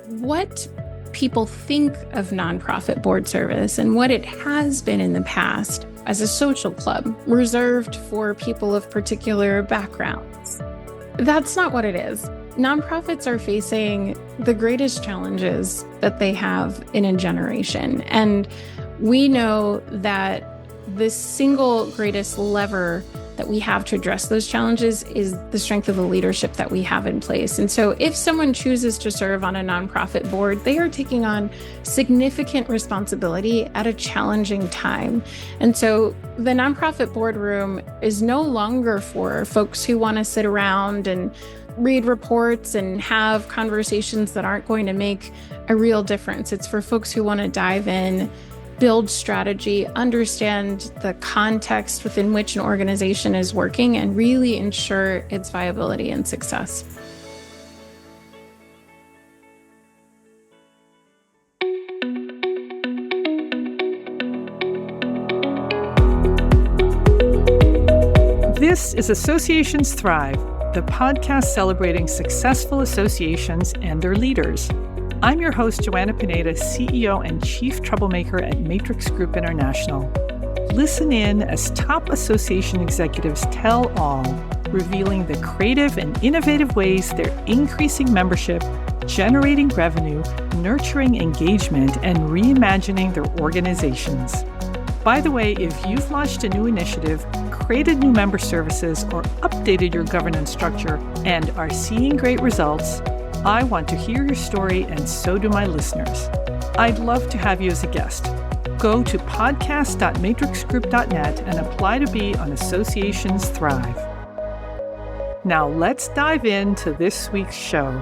what people think of nonprofit board service and what it has been in the past as a social club reserved for people of particular backgrounds. That's not what it is. Nonprofits are facing the greatest challenges that they have in a generation. And we know that the single greatest lever that we have to address those challenges is the strength of the leadership that we have in place. And so if someone chooses to serve on a nonprofit board, they are taking on significant responsibility at a challenging time. And so the nonprofit boardroom is no longer for folks who want to sit around and read reports and have conversations that aren't going to make a real difference. It's for folks who want to dive in, build strategy, understand the context within which an organization is working, and really ensure its viability and success. This is Associations Thrive, the podcast celebrating successful associations and their leaders. I'm your host, Joanna Pineda, CEO and Chief Troublemaker at Matrix Group International. Listen in as top association executives tell all, revealing the creative and innovative ways they're increasing membership, generating revenue, nurturing engagement, and reimagining their organizations. By the way, if you've launched a new initiative, created new member services, or updated your governance structure and are seeing great results, I want to hear your story, and so do my listeners. I'd love to have you as a guest. Go to podcast.matrixgroup.net and apply to be on Associations Thrive. Now let's dive into this week's show.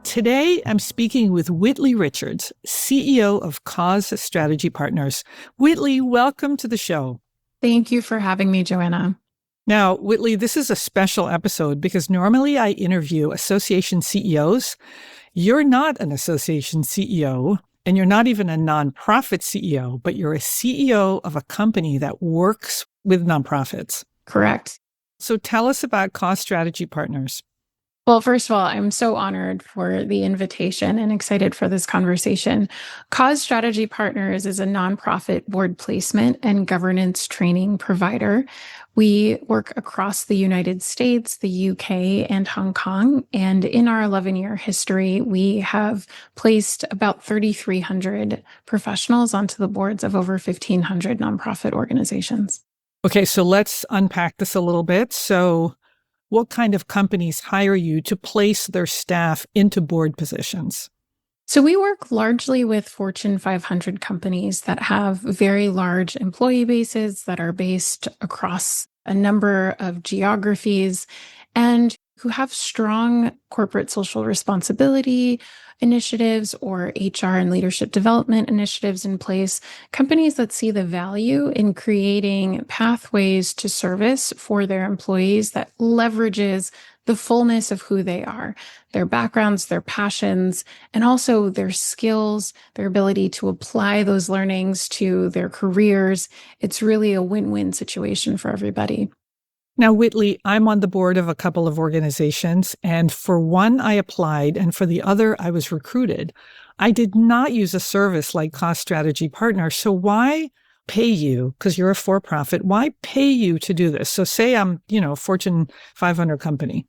Today, I'm speaking with Whitley Richards, CEO of Cause Strategy Partners. Whitley, welcome to the show. Thank you for having me, Joanna. Now, Whitley, this is a special episode because normally I interview association CEOs. You're not an association CEO, and you're not even a nonprofit CEO, but you're a CEO of a company that works with nonprofits. Correct. So tell us about Cause Strategy Partners. Well, first of all, I'm so honored for the invitation and excited for this conversation. Cause Strategy Partners is a nonprofit board placement and governance training provider. We work across the United States, the UK, and Hong Kong. And in our 11-year history, we have placed about 3,300 professionals onto the boards of over 1,500 nonprofit organizations. Okay, so let's unpack this a little bit. So what kind of companies hire you to place their staff into board positions? So we work largely with Fortune 500 companies that have very large employee bases that are based across a number of geographies and who have strong corporate social responsibility initiatives or HR and leadership development initiatives in place, companies that see the value in creating pathways to service for their employees that leverages the fullness of who they are, their backgrounds, their passions, and also their skills, their ability to apply those learnings to their careers. It's really a win-win situation for everybody. Now, Whitley, I'm on the board of a couple of organizations, and for one I applied, and for the other I was recruited. I did not use a service like Cost Strategy Partner. So why pay you, because you're a for-profit, why pay you to do this? So say I'm, Fortune 500 company.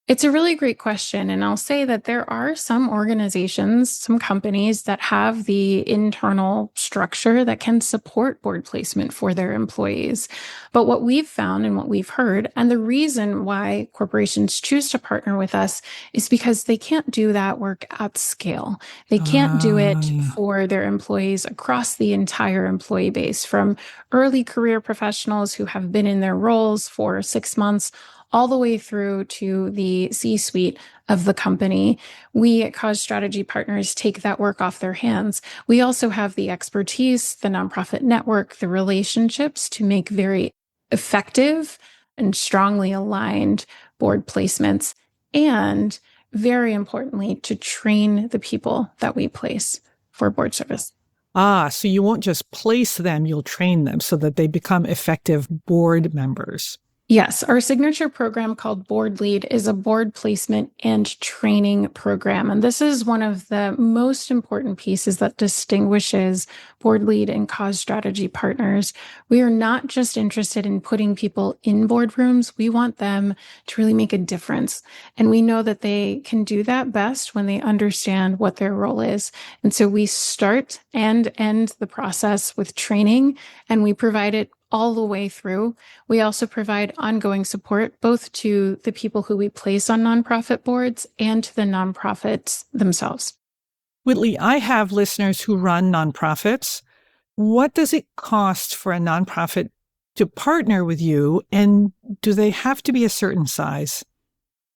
It's a really great question. And I'll say that there are some organizations, some companies that have the internal structure that can support board placement for their employees. But what we've found and what we've heard, and the reason why corporations choose to partner with us is because they can't do that work at scale. They can't do it for their employees across the entire employee base, from early career professionals who have been in their roles for 6 months all the way through to the C-suite of the company. We at Cause Strategy Partners take that work off their hands. We also have the expertise, the nonprofit network, the relationships to make very effective and strongly aligned board placements, and very importantly, to train the people that we place for board service. So you won't just place them, you'll train them so that they become effective board members. Yes, our signature program called Board Lead is a board placement and training program. And this is one of the most important pieces that distinguishes Board Lead and cause strategy partners. We are not just interested in putting people in boardrooms, we want them to really make a difference. And we know that they can do that best when they understand what their role is. And so we start and end the process with training, and we provide it all the way through. We also provide ongoing support both to the people who we place on nonprofit boards and to the nonprofits themselves. Whitley, I have listeners who run nonprofits. What does it cost for a nonprofit to partner with you? And do they have to be a certain size?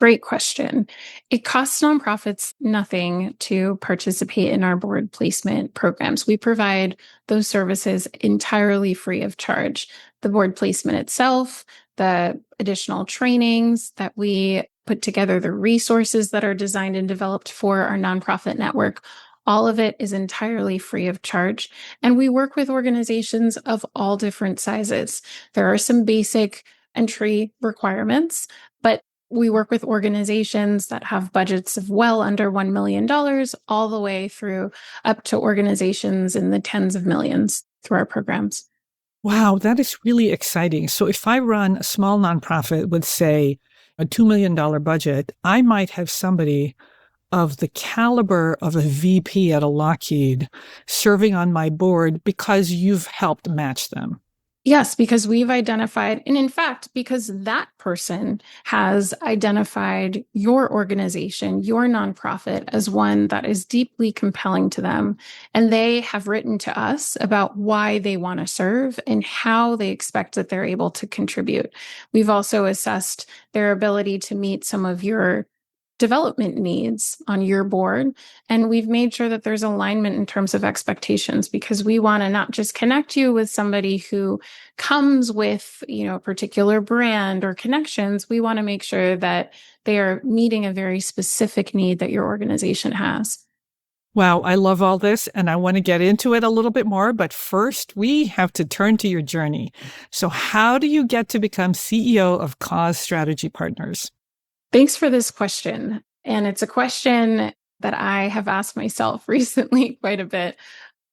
Great question. It costs nonprofits nothing to participate in our board placement programs. We provide those services entirely free of charge. The board placement itself, the additional trainings that we put together, the resources that are designed and developed for our nonprofit network, all of it is entirely free of charge. And we work with organizations of all different sizes. There are some basic entry requirements, but we work with organizations that have budgets of well under $1 million, all the way through up to organizations in the tens of millions through our programs. Wow, that is really exciting. So if I run a small nonprofit with, say, a $2 million budget, I might have somebody of the caliber of a VP at a Lockheed serving on my board because you've helped match them. Yes, because we've identified, and in fact, because that person has identified your organization, your nonprofit, as one that is deeply compelling to them. And they have written to us about why they want to serve and how they expect that they're able to contribute. We've also assessed their ability to meet some of your development needs on your board. And we've made sure that there's alignment in terms of expectations, because we want to not just connect you with somebody who comes with, a particular brand or connections. We want to make sure that they are meeting a very specific need that your organization has. Wow, I love all this and I want to get into it a little bit more. But first, we have to turn to your journey. So, how do you get to become CEO of Cause Strategy Partners? Thanks for this question. And it's a question that I have asked myself recently quite a bit.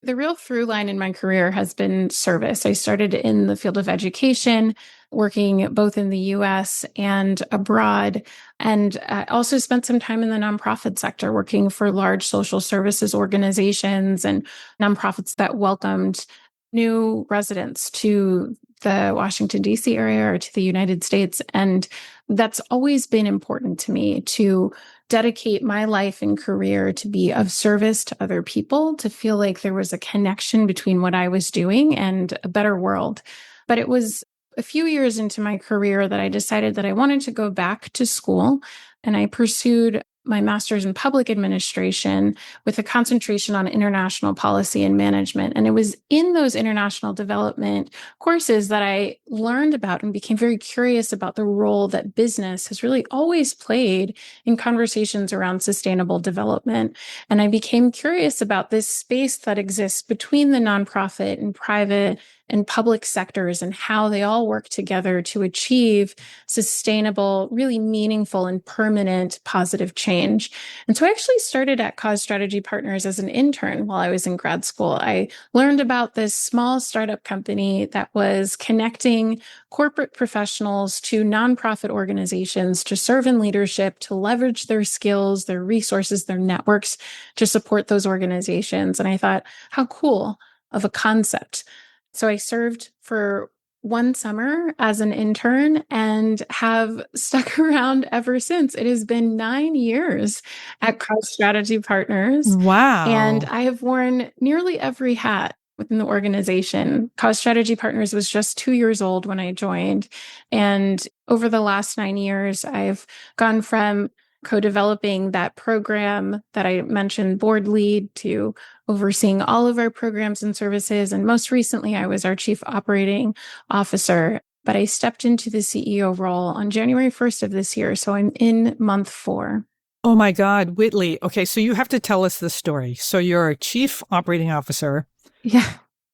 The real through line in my career has been service. I started in the field of education, working both in the US and abroad, and also spent some time in the nonprofit sector, working for large social services organizations and nonprofits that welcomed new residents to the Washington, D.C. area or to the United States. And that's always been important to me to dedicate my life and career to be of service to other people, to feel like there was a connection between what I was doing and a better world. But it was a few years into my career that I decided that I wanted to go back to school, and I pursued my master's in public administration with a concentration on international policy and management. And it was in those international development courses that I learned about and became very curious about the role that business has really always played in conversations around sustainable development. And I became curious about this space that exists between the nonprofit and private and public sectors and how they all work together to achieve sustainable, really meaningful and permanent positive change. And so I actually started at Cause Strategy Partners as an intern while I was in grad school. I learned about this small startup company that was connecting corporate professionals to nonprofit organizations to serve in leadership, to leverage their skills, their resources, their networks to support those organizations. And I thought, how cool of a concept. So I served for one summer as an intern and have stuck around ever since. It has been 9 years at Cause Strategy Partners. Wow. And I have worn nearly every hat within the organization. Cause Strategy Partners was just 2 years old when I joined. And over the last 9 years, I've gone from co-developing that program that I mentioned, board lead, to overseeing all of our programs and services. And most recently, I was our chief operating officer. But I stepped into the CEO role on January 1st of this year. So I'm in month 4. Oh my God, Whitley. Okay, so you have to tell us the story. So you're a chief operating officer. Yeah.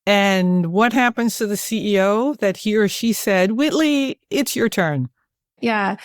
And what happens to the CEO that he or she said, Whitley, it's your turn? Yeah.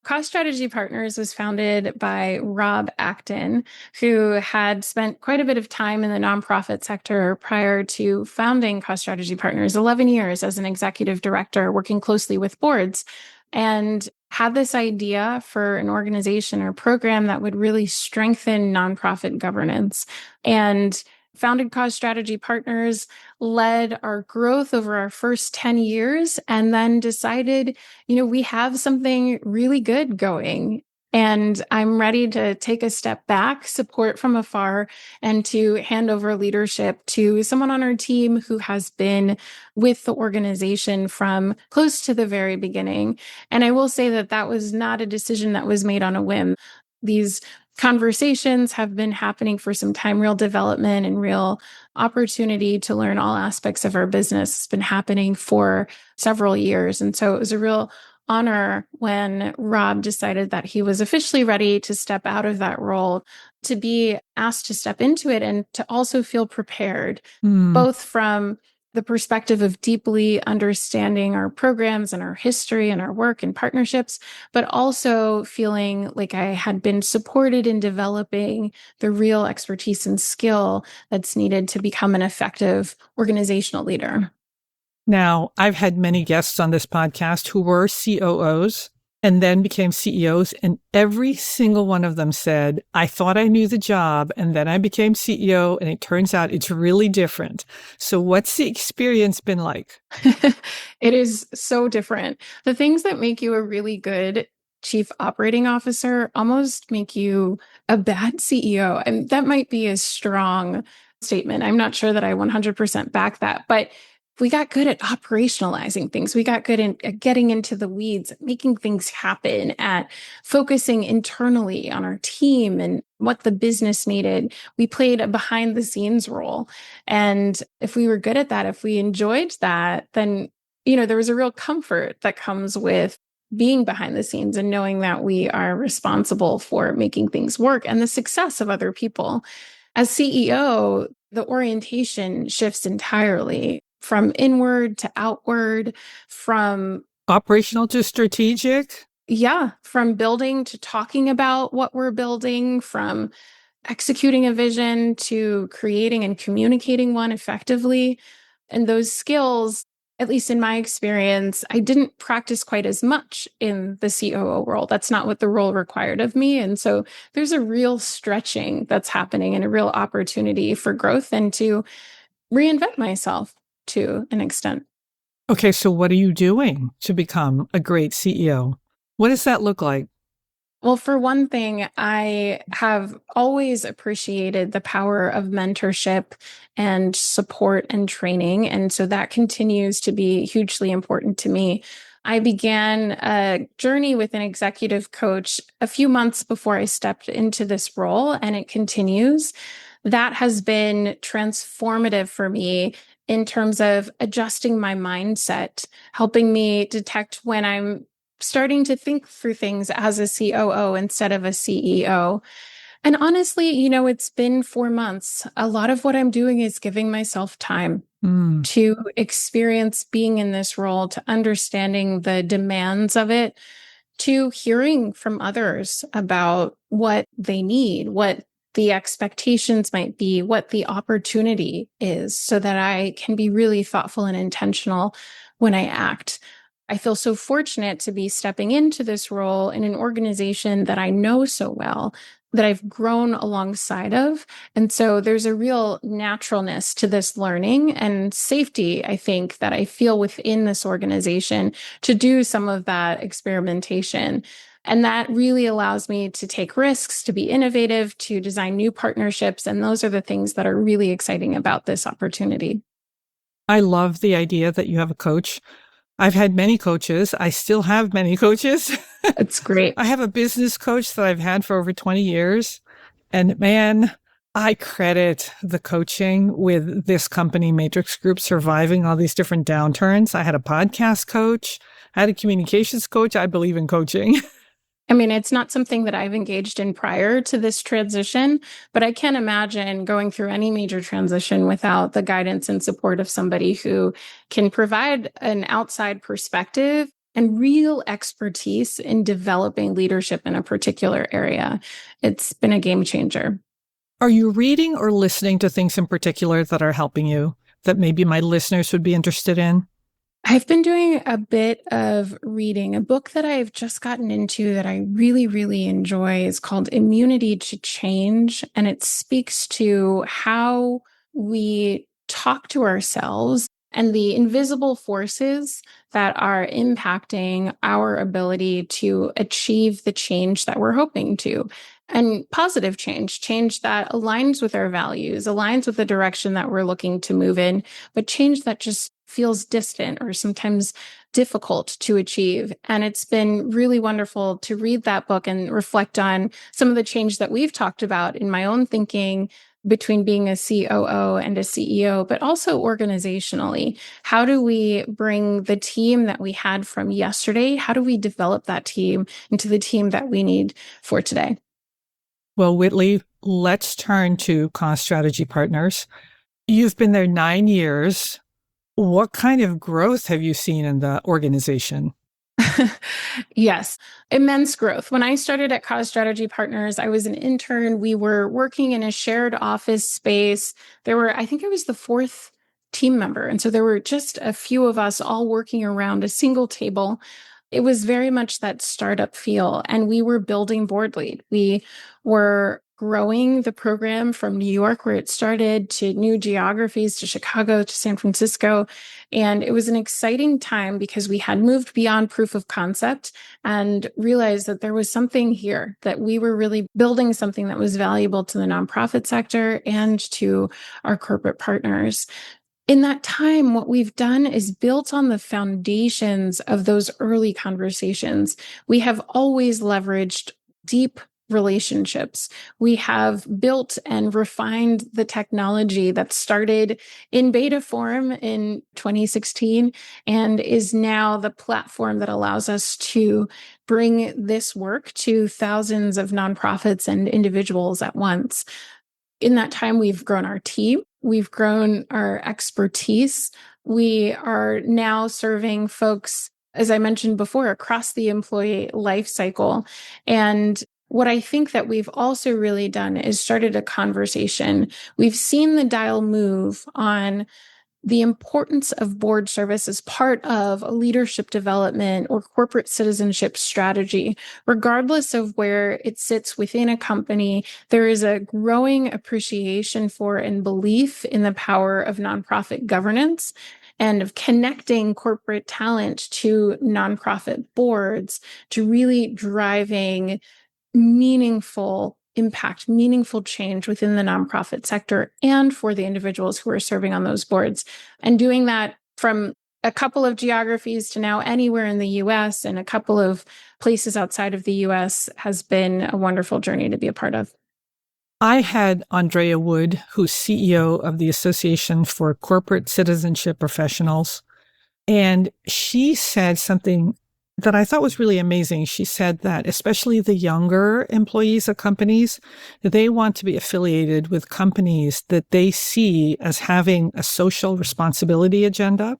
Cost Strategy Partners was founded by Rob Acton, who had spent quite a bit of time in the nonprofit sector prior to founding Cost Strategy Partners, 11 years as an executive director, working closely with boards, and had this idea for an organization or program that would really strengthen nonprofit governance. And founded Cost Strategy Partners, led our growth over our first 10 years, and then decided, we have something really good going. And I'm ready to take a step back, support from afar, and to hand over leadership to someone on our team who has been with the organization from close to the very beginning. And I will say that that was not a decision that was made on a whim. These conversations have been happening for some time. Real development and real opportunity to learn all aspects of our business has been happening for several years. And so it was a real honor when Rob decided that he was officially ready to step out of that role, to be asked to step into it and to also feel prepared, both from the perspective of deeply understanding our programs and our history and our work and partnerships, but also feeling like I had been supported in developing the real expertise and skill that's needed to become an effective organizational leader. Now, I've had many guests on this podcast who were COOs and then became CEOs, and every single one of them said, I thought I knew the job, and then I became CEO, and it turns out it's really different. So what's the experience been like? It is so different. The things that make you a really good chief operating officer almost make you a bad CEO. And that might be a strong statement. I'm not sure that I 100% back that, but we got good at operationalizing things. We got good at getting into the weeds, making things happen, at focusing internally on our team and what the business needed. We played a behind the scenes role. And if we were good at that, if we enjoyed that, then, there was a real comfort that comes with being behind the scenes and knowing that we are responsible for making things work and the success of other people. As CEO, the orientation shifts entirely from inward to outward, from operational to strategic? Yeah, from building to talking about what we're building, from executing a vision to creating and communicating one effectively. And those skills, at least in my experience, I didn't practice quite as much in the COO role. That's not what the role required of me. And so there's a real stretching that's happening and a real opportunity for growth and to reinvent myself to an extent. Okay, so what are you doing to become a great CEO? What does that look like? Well, for one thing, I have always appreciated the power of mentorship and support and training. And so that continues to be hugely important to me. I began a journey with an executive coach a few months before I stepped into this role, and it continues. That has been transformative for me in terms of adjusting my mindset, helping me detect when I'm starting to think through things as a COO instead of a CEO. And honestly, it's been 4 months. A lot of what I'm doing is giving myself time to experience being in this role, to understanding the demands of it, to hearing from others about what they need, what the expectations might be, what the opportunity is, so that I can be really thoughtful and intentional when I act. I feel so fortunate to be stepping into this role in an organization that I know so well, that I've grown alongside of. And so there's a real naturalness to this learning and safety, I think, that I feel within this organization to do some of that experimentation. And that really allows me to take risks, to be innovative, to design new partnerships. And those are the things that are really exciting about this opportunity. I love the idea that you have a coach. I've had many coaches. I still have many coaches. It's great. I have a business coach that I've had for over 20 years. And man, I credit the coaching with this company, Matrix Group, surviving all these different downturns. I had a podcast coach. I had a communications coach. I believe in coaching. I mean, it's not something that I've engaged in prior to this transition, but I can't imagine going through any major transition without the guidance and support of somebody who can provide an outside perspective and real expertise in developing leadership in a particular area. It's been a game changer. Are you reading or listening to things in particular that are helping you that maybe my listeners would be interested in? I've been doing a bit of reading. A book that I've just gotten into that I really, really enjoy is called Immunity to Change. And it speaks to how we talk to ourselves and the invisible forces that are impacting our ability to achieve the change that we're hoping to. And positive change, change that aligns with our values, aligns with the direction that we're looking to move in, but change that just feels distant or sometimes difficult to achieve. And it's been really wonderful to read that book and reflect on some of the change that we've talked about in my own thinking between being a COO and a CEO, but also organizationally. How do we bring the team that we had from yesterday? How do we develop that team into the team that we need for today? Well, Whitley, let's turn to Cost Strategy Partners. You've been there 9 years. What kind of growth have you seen in the organization? Yes, immense growth. When I started at Cause Strategy Partners, I was an intern. We were working in a shared office space. I think I was the fourth team member. And so there were just a few of us all working around a single table. It was very much that startup feel. And we were building Board Lead. We were growing the program from New York, where it started, to new geographies, to Chicago, to San Francisco. And it was an exciting time because we had moved beyond proof of concept and realized that there was something here, that we were really building something that was valuable to the nonprofit sector and to our corporate partners. In that time, what we've done is built on the foundations of those early conversations. We have always leveraged deep relationships. We have built and refined the technology that started in beta form in 2016 and is now the platform that allows us to bring this work to thousands of nonprofits and individuals at once. In that time, we've grown our team, we've grown our expertise. We are now serving folks, as I mentioned before, across the employee life cycle. And what I think that we've also really done is started a conversation. We've seen the dial move on the importance of board service as part of a leadership development or corporate citizenship strategy. Regardless of where it sits within a company, there is a growing appreciation for and belief in the power of nonprofit governance and of connecting corporate talent to nonprofit boards to really driving meaningful impact, meaningful change within the nonprofit sector and for the individuals who are serving on those boards. And doing that from a couple of geographies to now anywhere in the US and a couple of places outside of the US has been a wonderful journey to be a part of. I had Andrea Wood, who's CEO of the Association for Corporate Citizenship Professionals, and she said something that I thought was really amazing. She said that especially the younger employees of companies, they want to be affiliated with companies that they see as having a social responsibility agenda.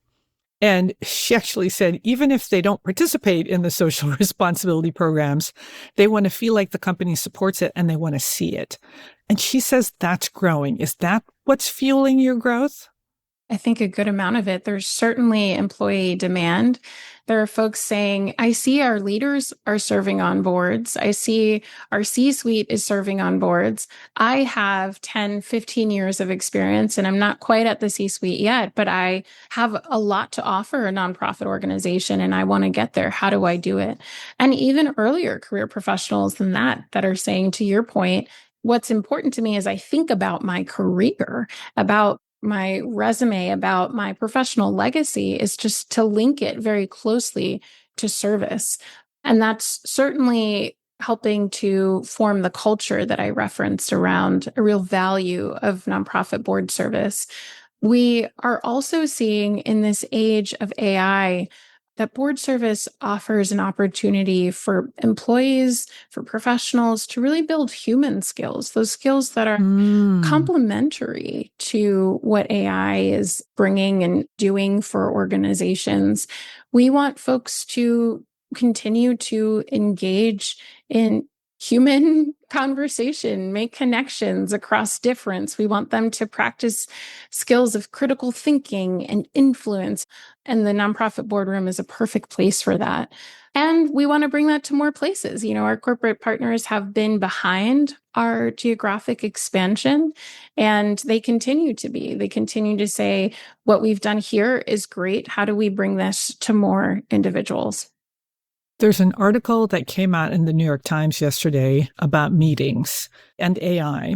And she actually said, even if they don't participate in the social responsibility programs, they want to feel like the company supports it and they want to see it. And she says that's growing. Is that what's fueling your growth? I think a good amount of it. There's certainly employee demand. There are folks saying, I see our leaders are serving on boards. I see our C-suite is serving on boards. I have 10, 15 years of experience and I'm not quite at the C-suite yet, but I have a lot to offer a nonprofit organization and I want to get there. How do I do it? And even earlier career professionals than that are saying, to your point, what's important to me is I think about my career, about my resume, about my professional legacy, is just to link it very closely to service. And that's certainly helping to form the culture that I referenced around a real value of nonprofit board service. We are also seeing in this age of AI that board service offers an opportunity for employees, for professionals to really build human skills, those skills that are complementary to what AI is bringing and doing for organizations. We want folks to continue to engage in human conversation, make connections across difference. We want them to practice skills of critical thinking and influence. And the nonprofit boardroom is a perfect place for that. And we want to bring that to more places. Our corporate partners have been behind our geographic expansion, and they continue to be. They continue to say, what we've done here is great. How do we bring this to more individuals? There's an article that came out in the New York Times yesterday about meetings and AI.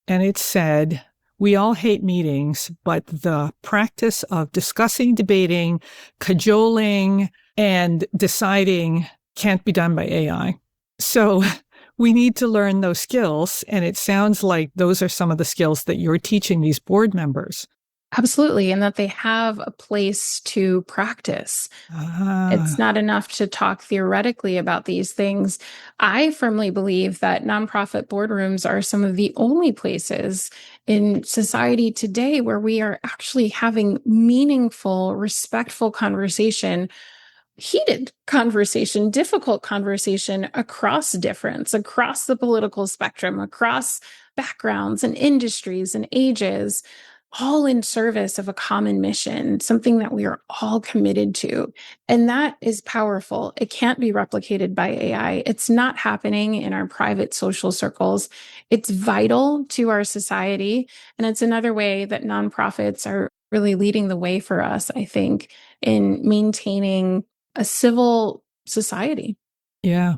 And it said, we all hate meetings, but the practice of discussing, debating, cajoling, and deciding can't be done by AI. So we need to learn those skills. And it sounds like those are some of the skills that you're teaching these board members. Absolutely. And that they have a place to practice. It's not enough to talk theoretically about these things. I firmly believe that nonprofit boardrooms are some of the only places in society today where we are actually having meaningful, respectful conversation, heated conversation, difficult conversation across difference, across the political spectrum, across backgrounds and industries and ages, all in service of a common mission, something that we are all committed to. And that is powerful. It can't be replicated by AI. It's not happening in our private social circles. It's vital to our society. And it's another way that nonprofits are really leading the way for us, I think, in maintaining a civil society. Yeah.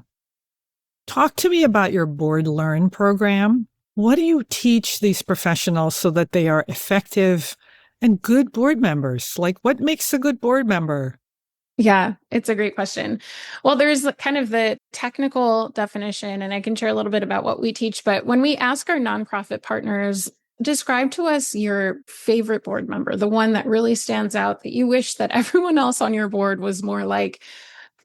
Talk to me about your Board Learn program. What do you teach these professionals so that they are effective and good board members? Like, what makes a good board member? Yeah, it's a great question. Well, there's kind of the technical definition, and I can share a little bit about what we teach. But when we ask our nonprofit partners, describe to us your favorite board member, the one that really stands out that you wish that everyone else on your board was more like.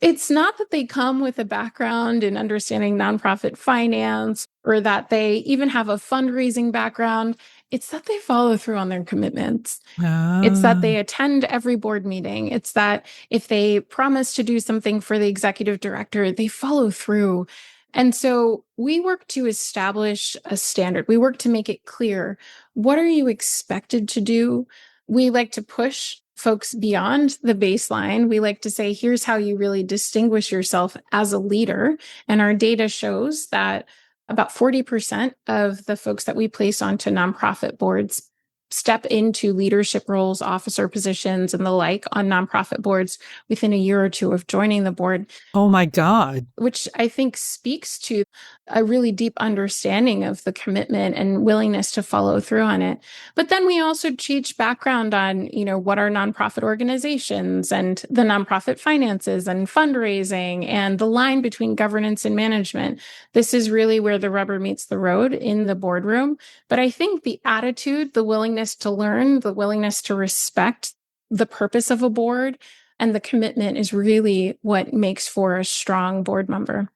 It's not that they come with a background in understanding nonprofit finance or that they even have a fundraising background. It's that they follow through on their commitments. It's that they attend every board meeting. It's that if they promise to do something for the executive director, they follow through. And so we work to establish a standard. We work to make it clear. What are you expected to do? We like to push folks beyond the baseline. We like to say, here's how you really distinguish yourself as a leader. And our data shows that about 40% of the folks that we place onto nonprofit boards step into leadership roles, officer positions, and the like on nonprofit boards within a year or two of joining the board. Oh my God. Which I think speaks to a really deep understanding of the commitment and willingness to follow through on it. But then we also teach background on, what are nonprofit organizations and the nonprofit finances and fundraising and the line between governance and management. This is really where the rubber meets the road in the boardroom. But I think the attitude, the willingness to learn, the willingness to respect the purpose of a board and the commitment is really what makes for a strong board member.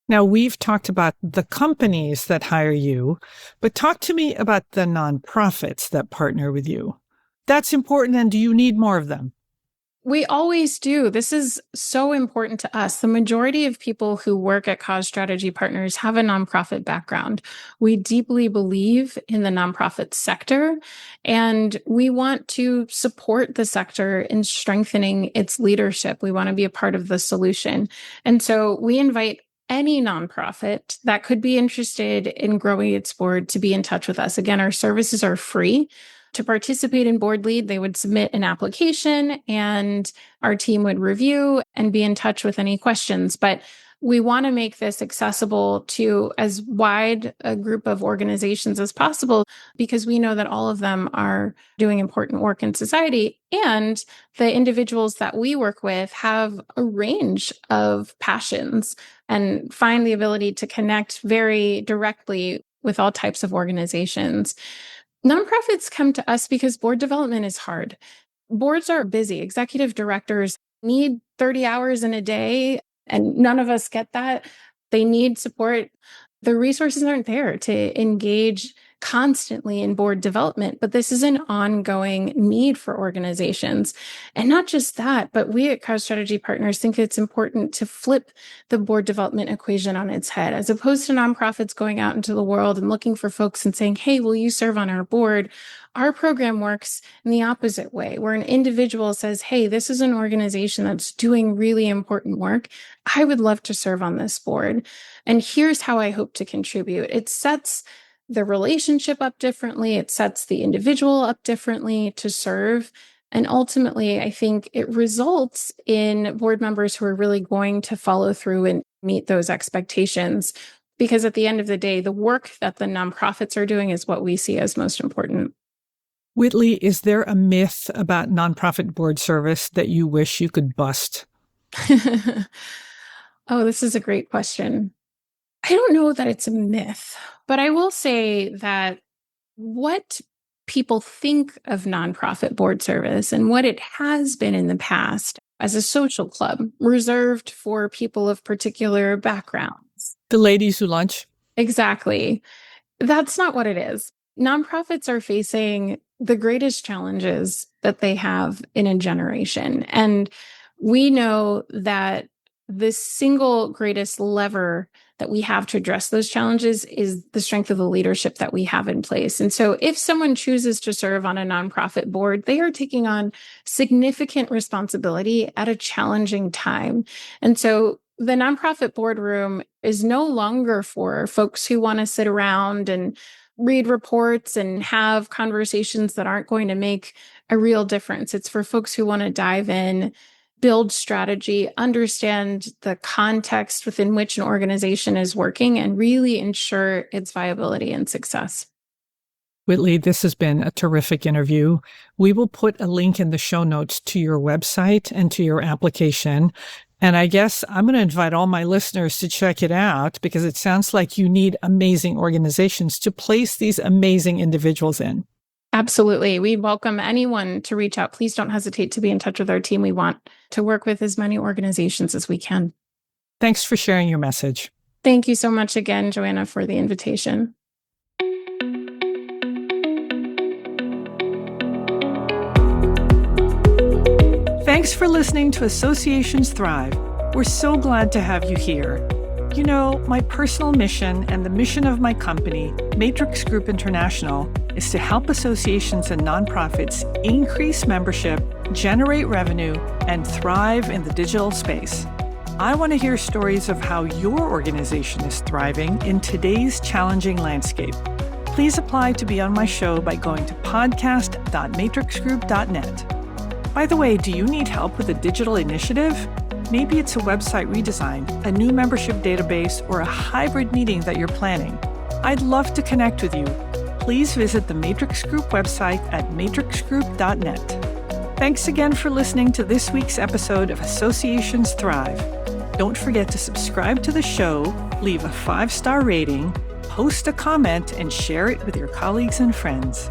Now, we've talked about the companies that hire you, but talk to me about the nonprofits that partner with you. That's important. And do you need more of them? We always do. This is so important to us. The majority of people who work at Cause Strategy Partners have a nonprofit background. We deeply believe in the nonprofit sector, and we want to support the sector in strengthening its leadership. We want to be a part of the solution. And so we invite any nonprofit that could be interested in growing its board to be in touch with us. Again, our services are free. To participate in Board Lead, they would submit an application and our team would review and be in touch with any questions. But we want to make this accessible to as wide a group of organizations as possible because we know that all of them are doing important work in society. And the individuals that we work with have a range of passions and find the ability to connect very directly with all types of organizations. Nonprofits come to us because board development is hard. Boards are busy. Executive directors need 30 hours in a day, and none of us get that. They need support. The resources aren't there to engage constantly in board development, but this is an ongoing need for organizations. And not just that, but we at Cause Strategy Partners think it's important to flip the board development equation on its head. As opposed to nonprofits going out into the world and looking for folks and saying, hey, will you serve on our board? Our program works in the opposite way, where an individual says, hey, this is an organization that's doing really important work. I would love to serve on this board. And here's how I hope to contribute. It sets the relationship up differently. It sets the individual up differently to serve. And ultimately, I think it results in board members who are really going to follow through and meet those expectations. Because at the end of the day, the work that the nonprofits are doing is what we see as most important. Whitley, is there a myth about nonprofit board service that you wish you could bust? Oh, this is a great question. I don't know that it's a myth, but I will say that what people think of nonprofit board service and what it has been in the past as a social club reserved for people of particular backgrounds. The ladies who lunch? Exactly. That's not what it is. Nonprofits are facing the greatest challenges that they have in a generation. And we know that the single greatest lever that we have to address those challenges is the strength of the leadership that we have in place. And so if someone chooses to serve on a nonprofit board, they are taking on significant responsibility at a challenging time. And so the nonprofit boardroom is no longer for folks who want to sit around and read reports and have conversations that aren't going to make a real difference. It's for folks who want to dive in, build strategy, understand the context within which an organization is working, and really ensure its viability and success. Whitley, this has been a terrific interview. We will put a link in the show notes to your website and to your application. And I guess I'm going to invite all my listeners to check it out because it sounds like you need amazing organizations to place these amazing individuals in. Absolutely. We welcome anyone to reach out. Please don't hesitate to be in touch with our team. We want to work with as many organizations as we can. Thanks for sharing your message. Thank you so much again, Joanna, for the invitation. Thanks for listening to Associations Thrive. We're so glad to have you here. You know, my personal mission and the mission of my company, Matrix Group International, is to help associations and nonprofits increase membership, generate revenue, and thrive in the digital space. I want to hear stories of how your organization is thriving in today's challenging landscape. Please apply to be on my show by going to podcast.matrixgroup.net. By the way, do you need help with a digital initiative? Maybe it's a website redesign, a new membership database, or a hybrid meeting that you're planning. I'd love to connect with you. Please visit the Matrix Group website at matrixgroup.net. Thanks again for listening to this week's episode of Associations Thrive. Don't forget to subscribe to the show, leave a 5-star rating, post a comment, and share it with your colleagues and friends.